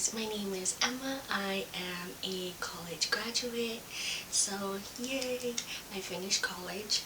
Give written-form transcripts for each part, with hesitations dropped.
guys, my name is Emma. I am a college graduate. So yay, I finished college.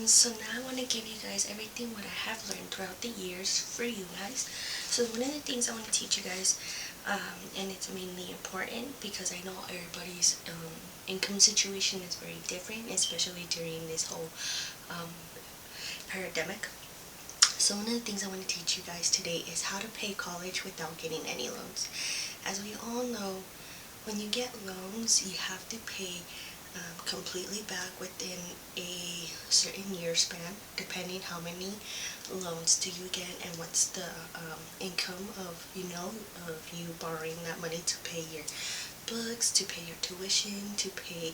So now I want to give you guys everything what I have learned throughout the years for you guys. So one of the things I want to teach you guys, and it's mainly important because I know everybody's income situation is very different, especially during this whole pandemic. So one of the things I want to teach you guys today is how to pay college without getting any loans. As we all know, when you get loans, you have to pay completely back within a certain year span, depending how many loans do you get and what's the income of you borrowing that money to pay your books, to pay your tuition, to pay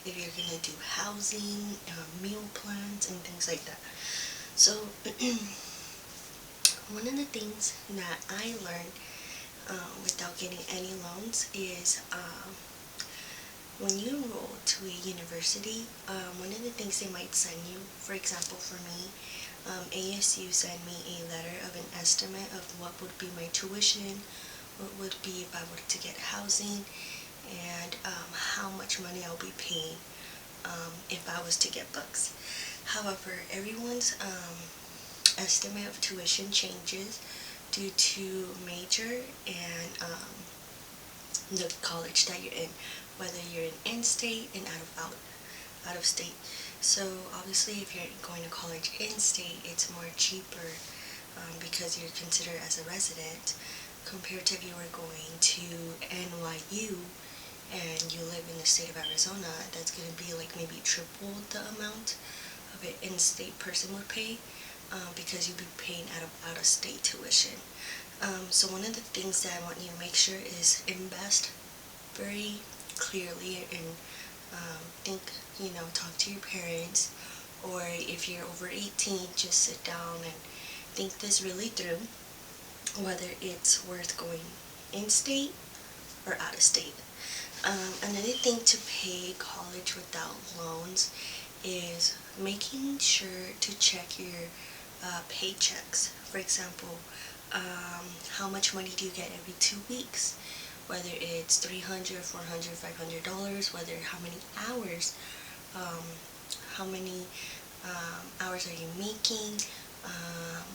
if you're gonna do housing, meal plans, and things like that. So one of the things that I learned without getting any loans is when you enroll to a university, one of the things they might send you, for example for me, ASU sent me a letter of an estimate of what would be my tuition, what would be if I were to get housing, and how much money I'll be paying if I was to get books. However, everyone's estimate of tuition changes due to major and the college that you're in, whether you're in-state and out of state. So obviously if you're going to college in-state, it's more cheaper because you're considered as a resident compared to if you were going to NYU and you live in the state of Arizona. That's going to be like maybe triple the amount of an in-state person would pay because you'll be paying out of state tuition. So one of the things that I want you to make sure is invest very clearly and talk to your parents, or if you're over 18, just sit down and think this really through, whether it's worth going in-state or out of state. Another thing to pay college without loans is making sure to check your paychecks. For example, how much money do you get every 2 weeks? Whether it's $300, $400, $500, whether how many hours, hours are you making?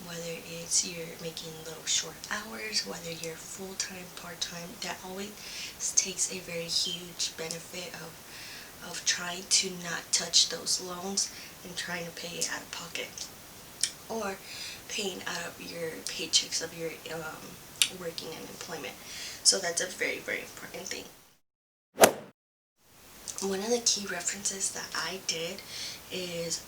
Whether it's you're making little short hours, whether you're full-time, part-time, that always takes a very huge benefit of trying to not touch those loans and trying to pay out of pocket or paying out of your paychecks of your working and employment. So that's a very, very important thing. One of the key references that I did is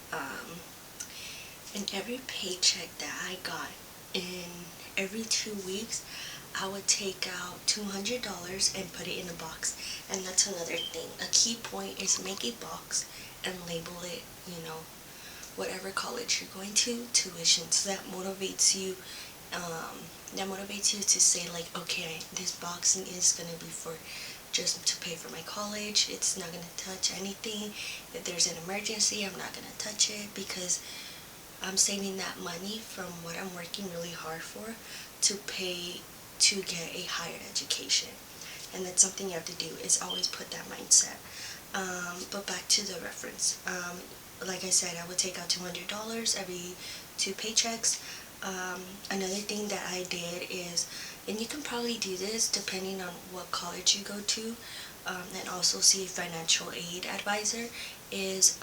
in every paycheck that I got, in every 2 weeks, I would take out $200 and put it in a box. And that's another thing. A key point is make a box and label it, whatever college you're going to, tuition. So that motivates you. To say like, okay, this boxing is gonna be for just to pay for my college. It's not gonna touch anything. If there's an emergency, I'm not gonna touch it because I'm saving that money from what I'm working really hard for to pay to get a higher education. And that's something you have to do, is always put that mindset. But back to the reference. Like I said, I would take out $200 every 2 paychecks. Another thing that I did is, and you can probably do this depending on what college you go to, and also see a financial aid advisor, is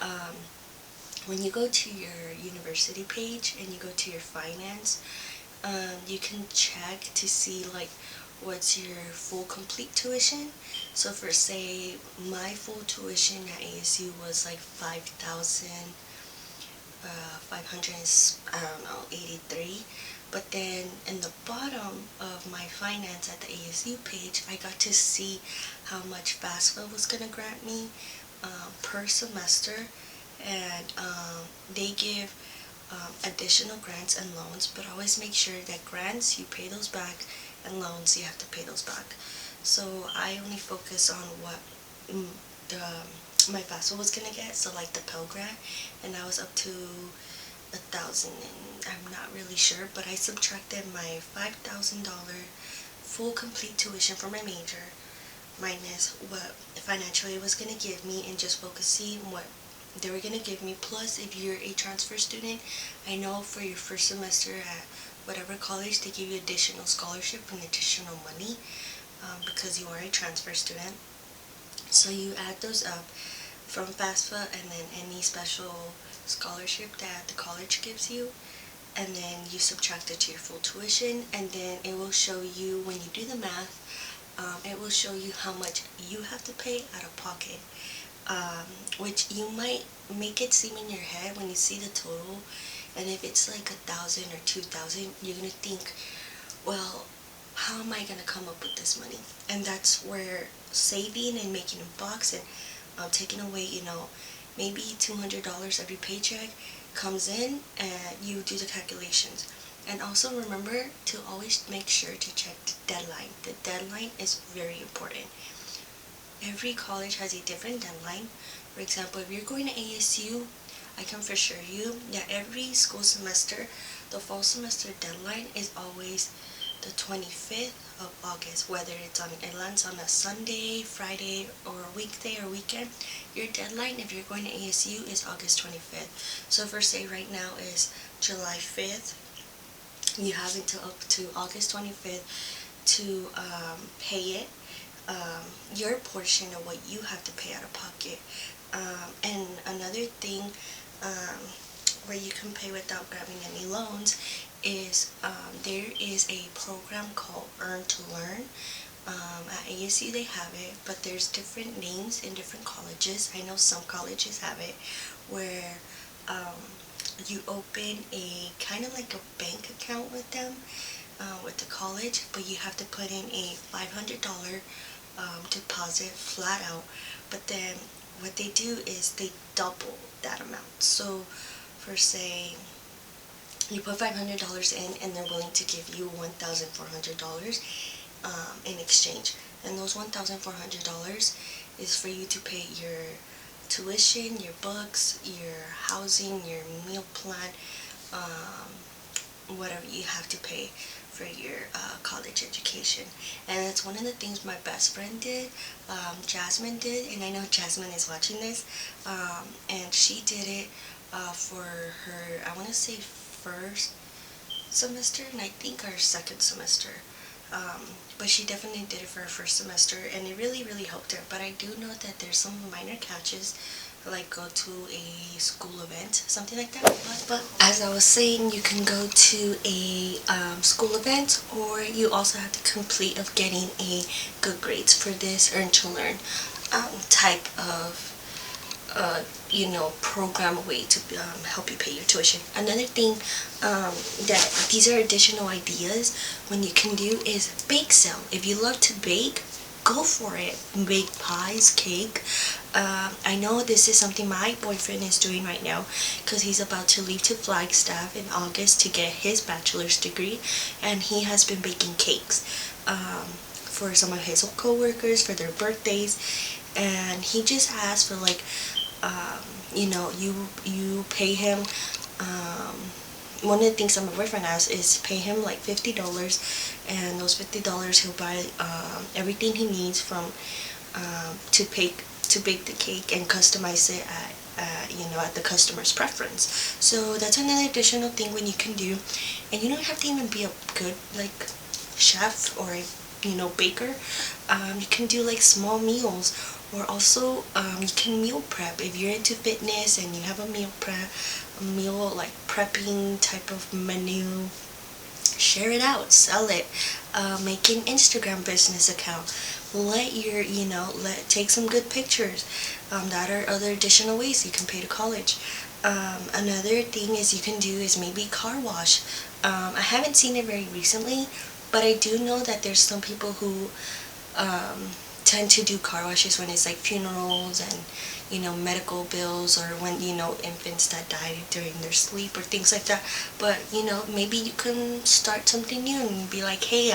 when you go to your university page and you go to your finance, you can check to see like what's your full complete tuition. So for say my full tuition at ASU was like 5,583, but then in the bottom of my finance at the ASU page, I got to see how much FAFSA was going to grant me per semester, and they give additional grants and loans, but always make sure that grants, you pay those back, and loans, you have to pay those back. So I only focus on what my FAFSA was gonna get, so like the Pell Grant, and I was up to 1,000, and I'm not really sure, but I subtracted my $5,000 full complete tuition for my major, minus what financial aid was going to give me, and just focusing what they were going to give me. Plus, if you're a transfer student, I know for your first semester at whatever college, they give you additional scholarship and additional money because you are a transfer student. So you add those up from FAFSA and then any special scholarship that the college gives you, and then you subtract it to your full tuition, and then it will show you, when you do the math, it will show you how much you have to pay out of pocket, which you might make it seem in your head when you see the total, and if it's like 1,000 or 2,000, you're gonna think, well, how am I gonna come up with this money? And that's where saving and making a box and taking away, maybe $200 every paycheck comes in, and you do the calculations. And also remember to always make sure to check the deadline. The deadline is very important. Every college has a different deadline. For example, if you're going to ASU, I can for sure you that every school semester, the fall semester deadline is always the 25th of August, whether it lands on a Sunday, Friday, or a weekday or weekend. Your deadline, if you're going to ASU, is August 25th. So for say right now is July 5th, you have until up to August 25th to pay it, your portion of what you have to pay out of pocket. And another thing where you can pay without grabbing any loans is there is a program called Earn to Learn. At ASU they have it, but there's different names in different colleges. I know some colleges have it where you open a kind of like a bank account with them, with the college, but you have to put in a $500 deposit flat out. But then what they do is they double that amount. So for say you put $500 in and they're willing to give you $1,400 in exchange, and those $1,400 is for you to pay your tuition, your books, your housing, your meal plan, whatever you have to pay for your college education. And that's one of the things my best friend did, Jasmine did, and I know Jasmine is watching this, and she did it for her, I want to say first semester, and I think her second semester. But she definitely did it for her first semester, and it really, really helped her. But I do know that there's some minor catches, like go to a school event, something like that. But as I was saying, you can go to a school event, or you also have the complete of getting a good grades for this Earn to Learn type of program way to help you pay your tuition. Another thing that these are additional ideas when you can do is bake sale. If you love to bake, go for it. Bake pies, cake. I know this is something my boyfriend is doing right now because he's about to leave to Flagstaff in August to get his bachelor's degree, and he has been baking cakes for some of his co-workers for their birthdays, and he just asked for like you pay him, one of the things that my boyfriend asks is pay him like $50, and those $50 he'll buy everything he needs from to bake the cake and customize it at the customer's preference. So that's another additional thing when you can do, and you don't have to even be a good like chef or a baker. You can do like small meals, or also you can meal prep if you're into fitness and you have a meal like prepping type of menu. Share it out, sell it, make an Instagram business account, take some good pictures. That are other additional ways you can pay to college. Another thing is you can do is maybe car wash. I haven't seen it very recently, but I do know that there's some people who tend to do car washes when it's like funerals and medical bills, or when infants that die during their sleep or things like that. But maybe you can start something new and be like, hey,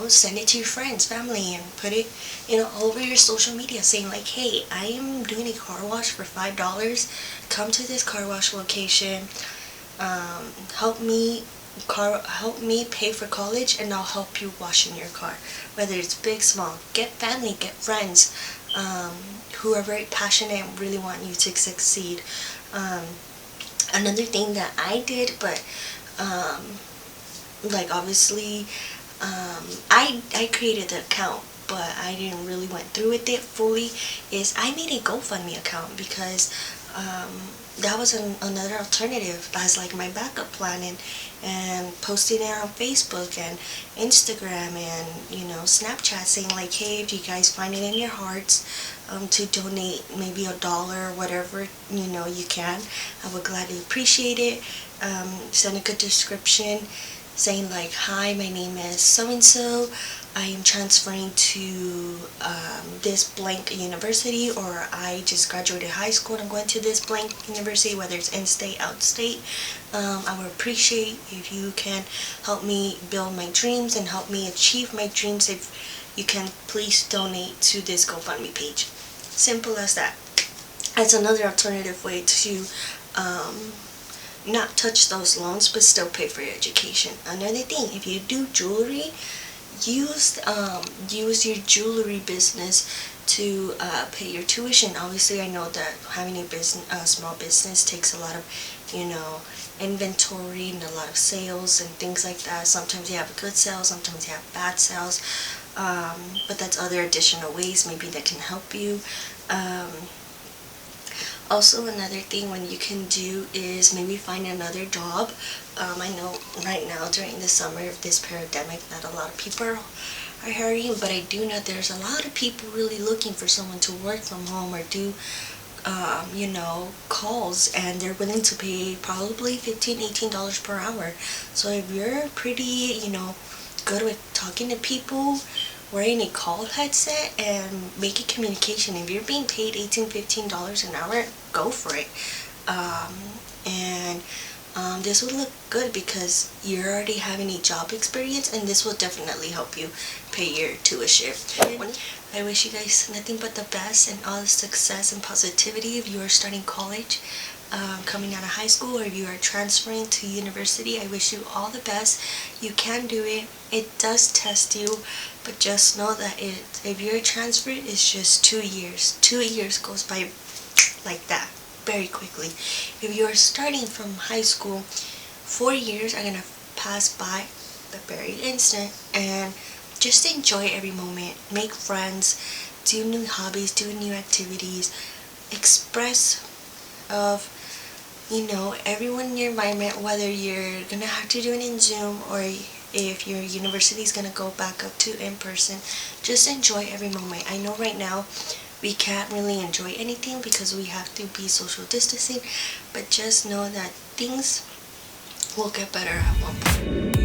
send it to your friends, family, and put it all over your social media saying like, hey, I am doing a car wash for $5. Come to this car wash location, help me help me pay for college, and I'll help you wash in your car. Whether it's big, small, get family, get friends, who are very passionate and really want you to succeed. Another thing that I did, but like obviously, I created the account, but I didn't really went through with it fully, is I made a GoFundMe account because that was another alternative as like my backup plan, and posting it on Facebook and Instagram and Snapchat, saying like, hey, if you guys find it in your hearts to donate maybe $1 or whatever you can, I would gladly appreciate it. Send a good description saying like, hi, my name is so and so, I am transferring to this blank university, or I just graduated high school and I'm going to this blank university, whether it's in-state, out-state. I would appreciate if you can help me build my dreams and help me achieve my dreams. If you can, please donate to this GoFundMe page. Simple as that. It's another alternative way to not touch those loans but still pay for your education. Another thing, if you do jewelry, use your jewelry business to pay your tuition. Obviously, I know that having a small business takes a lot of inventory and a lot of sales and things like that. Sometimes you have good sales, sometimes you have bad sales, but that's other additional ways maybe that can help you. Also, another thing when you can do is maybe find another job. I know right now during the summer of this pandemic that a lot of people are hiring, but I do know there's a lot of people really looking for someone to work from home or do calls, and they're willing to pay probably $15-18 per hour. So if you're pretty good with talking to people, wearing a call headset and making communication, if you're being paid $18-15 an hour, go for it. And this will look good because you're already having a job experience, and this will definitely help you pay your tuition. I wish you guys nothing but the best and all the success and positivity if you are starting college, coming out of high school, or if you are transferring to university. I wish you all the best. You can do it. It does test you, but just know that if you're transferred, it's just 2 years. 2 years goes by like that, very quickly. If you're starting from high school, 4 years are gonna pass by the very instant, and just enjoy every moment. Make friends, do new hobbies, do new activities, express of everyone in your environment, whether you're gonna have to do it in Zoom or if your university is gonna go back up to in person. Just enjoy every moment. I know right now we can't really enjoy anything because we have to be social distancing, but just know that things will get better at one point.